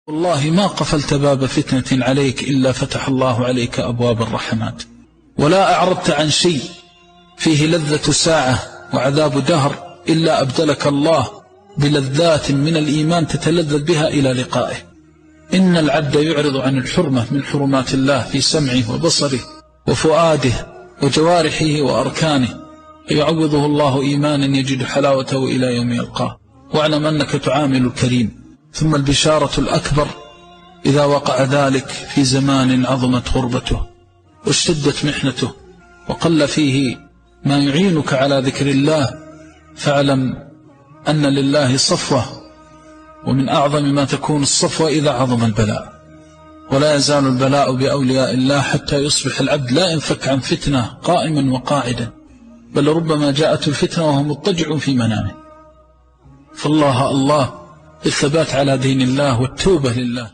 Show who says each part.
Speaker 1: والله ما قفلت باب فتنة عليك إلا فتح الله عليك أبواب الرحمات، ولا أعرضت عن شيء فيه لذة ساعة وعذاب دهر إلا أبدلك الله بلذات من الإيمان تتلذذ بها إلى لقائه. إن العبد يعرض عن الحرمة من حرمات الله في سمعه وبصره وفؤاده وجوارحه وأركانه، يعوضه الله إيمانا يجد حلاوته إلى يوم يلقاه. واعلم أنك تعامل الكريم. ثم البشارة الأكبر إذا وقع ذلك في زمان عظمت غربته واشتدت محنته وقل فيه ما يعينك على ذكر الله، فاعلم أن لله صفوة، ومن أعظم ما تكون الصفوة إذا عظم البلاء. ولا يزال البلاء بأولياء الله حتى يصبح العبد لا ينفك عن فتنة قائما وقاعدا، بل ربما جاءت الفتنة وهو مضطجع في منامه. فالله الله الثبات على دين الله والتوبة لله.